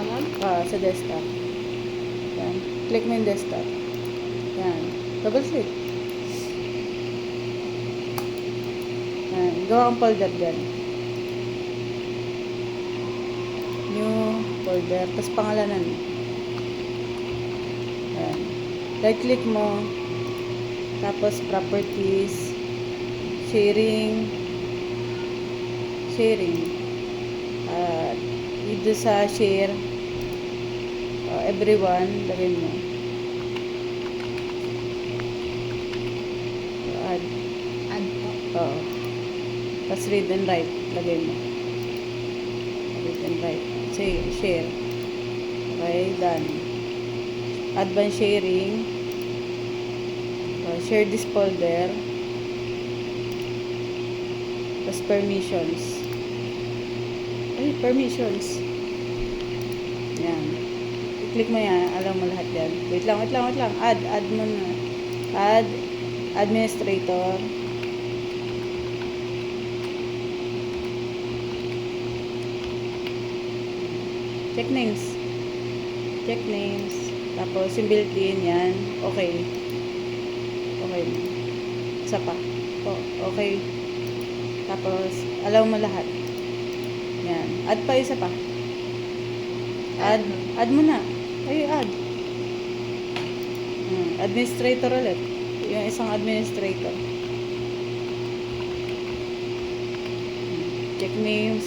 ma'am? Sa desktop. Yan. Click mo yung desktop. Yan. Double click. Yan. Gawa ang folder dyan. New folder. Tapos pangalanan mo. Yan. Right click mo. Tapos properties. Sharing. Dito sa share. Everyone. Lagay mo. Add. Add po. Oo. Tapos read and write. Lagay mo. Read and write. Say, share. Okay, done. Advanced sharing. Share this folder. Tapos permissions. Ay, permissions. Yan. I-click mo yan. Alam mo lahat yan. Wait lang. Add mo na. Add administrator. Check names. Tapos, yung built-in yan. Okay. Isa pa. Okay. Tapos, allow mo lahat. Yan. Add pa isa pa. Add mo na. Ay, add. Administrator ulit. Yung isang administrator. Check names.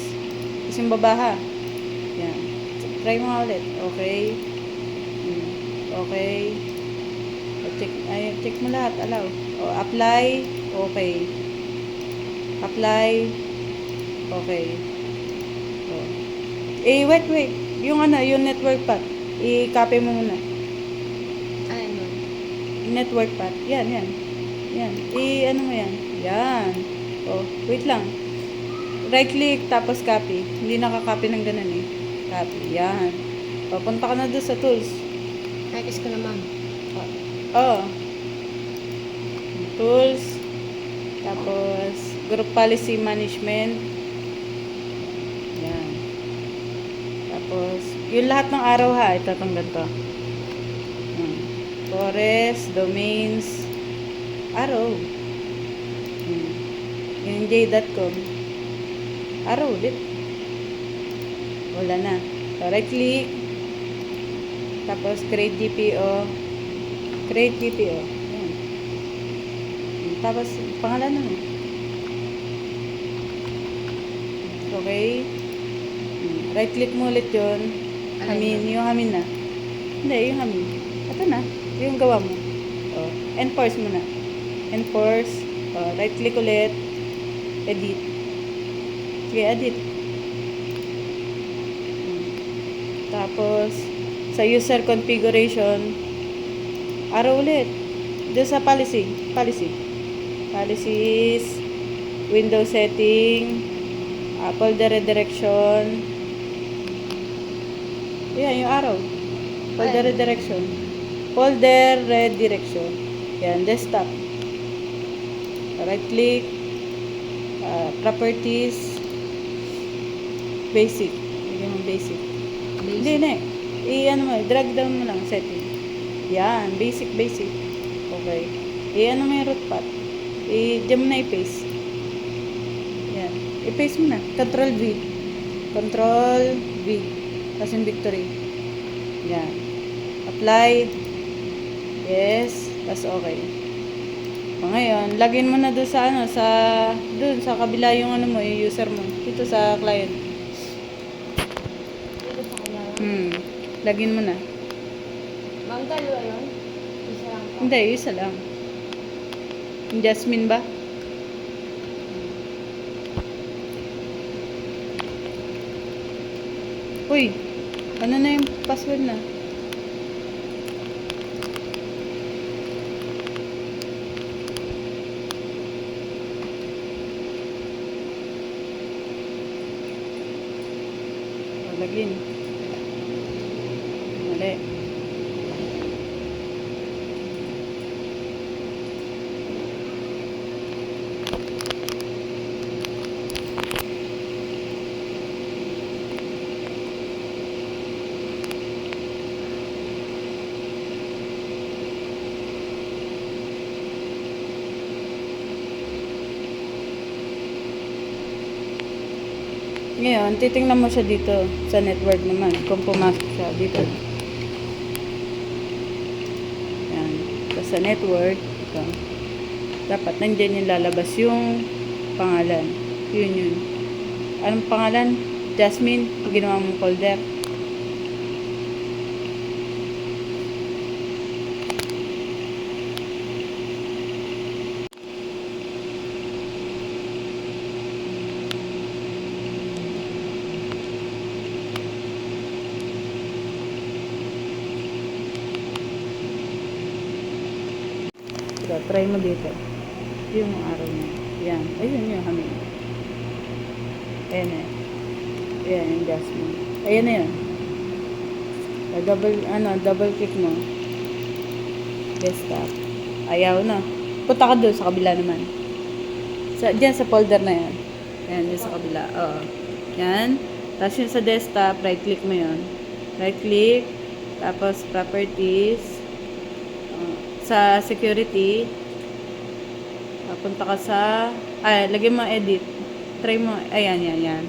Tapos yung babaha. Yan. Try mo nga ulit. Okay. Okay. Check mo lahat. Allow. Apply. Okay. Apply. Okay. Wait. Yung network path. I-copy mo muna. Ano? Network path. Yan. Ano mo yan? Yan. Wait lang. Right click, tapos copy. Hindi nakaka-copy ng ganun eh. Copy. Yan. Punta ka na doon sa tools. Practice ko na, ma'am. Tools. Tapos, group policy management. Yan. Tapos, yung lahat ng araw ha, itatanggal to. Forest, domains, araw. Yung j.com. Araw ulit. Wala na. So, right click. Tapos, create GPO. Yan. Tapos, pangalan mo. Okay. Right click mo ulit yun. Yung hamin na. Hindi, yung hamin. Ito na. Yung gawa mo. Enforce mo na. Enforce. Right click ulit. Edit. Sige, edit. Tapos, sa user configuration, araw ulit. Doon sa policies, window setting, folder redirection. Yan, yung araw. Folder redirection. Yan, desktop. Right click. Properties. Basic. Bigyan mo basic. Hindi na drag down mo lang, setting. Yan, basic. Okay. Ano mo yung root path. Diyan mo na i-paste. Yan. I-paste mo na. Control V. Tapos yung victory. Yan. Apply. Yes. Tapos okay. Ngayon, login mo na doon sa kabila yung yung user mo. Dito sa client. Login mo na. Ma'am, dalawa yun? Isa lang po. Hindi, isa lang. Jasmine ba? Uy, ano na yung password na? Login. Mali. Ngayon, titingnan mo siya dito sa network naman. Kung pumasok siya dito. Yan. Tapos sa network, ito. Dapat nandiyan yung lalabas yung pangalan. Yun. Anong pangalan? Jasmine. Ginawa mong folder. So, try mo dito. Yung araw niya. Yan. Ayun yung hamin. Ayan na. Ayan yung Jasmine. Ayan na yun. Double click mo. Desktop. Ayaw na. Punta ka doon sa kabila naman. Diyan sa folder na yan. Ayan, yun sa kabila. Oo. Yan. Tapos yung sa desktop, right click mo yun. Right click. Tapos properties. Sa security, punta ka sa, lagyan mo edit. Try mo, ayan.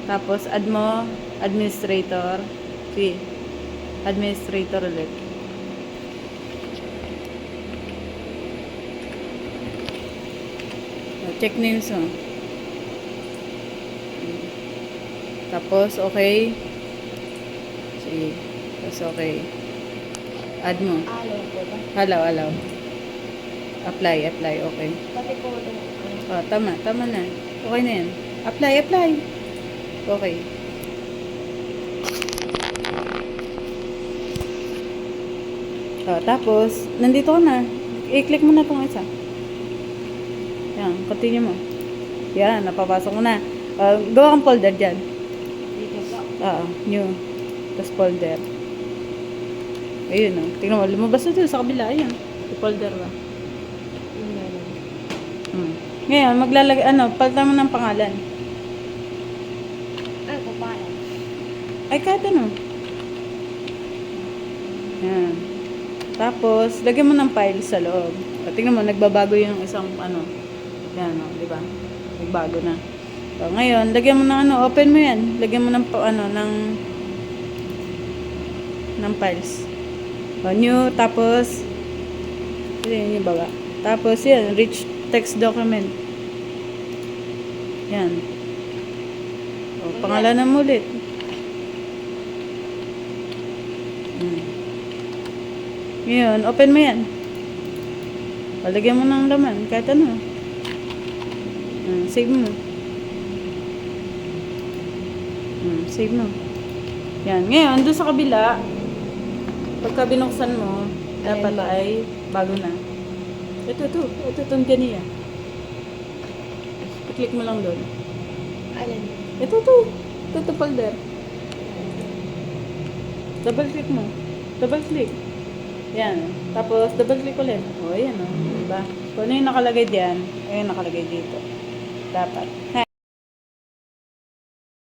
Tapos, add mo, administrator. See, administrator ulit. Check names mo. Tapos, okay. Sige. Tapos, okay. Add mo. Alaw po ba? Alaw. Apply, okay. Pati po ito. Oh, tama na. Okay na yan. Apply. Okay. Oh, tapos, nandito ka na. I-click mo na itong isa. Yan, continue mo. Yan, napapasok mo na. Gawa kang folder dyan. Dito po. New. Tapos folder. Ayun, tingnan mo, lumabas na dito sa kabila. Ayun, yung folder ba? Ngayon, maglalagay, palitan mo ng pangalan. Ay, papalan. Ay, kahit ano. Yan. Tapos, lagyan mo ng file sa loob. Tingnan mo, nagbabago yung isang, yan, di ba? Nagbago na. So, ngayon, lagyan mo ng open mo yan. Lagyan mo ng, ng files. So, new, tapos, yun yung baba. Tapos, yan, rich text document. Yan. O, pangalanan mo ulit. Ngayon, open mo yan. Palagyan mo ng laman, kahit ano. Save mo. Save mo. Yan. Ngayon, doon sa kabila, pagka binuksan mo, dapat ay bago na. Ito itong ganyan. I-click mo lang doon. Alin? Ito folder. Double click mo. Double click. Yan. Tapos, double click ulit. O, ayan o. Diba? Kung ano yung nakalagay diyan, ayun nakalagay dito. Dapat.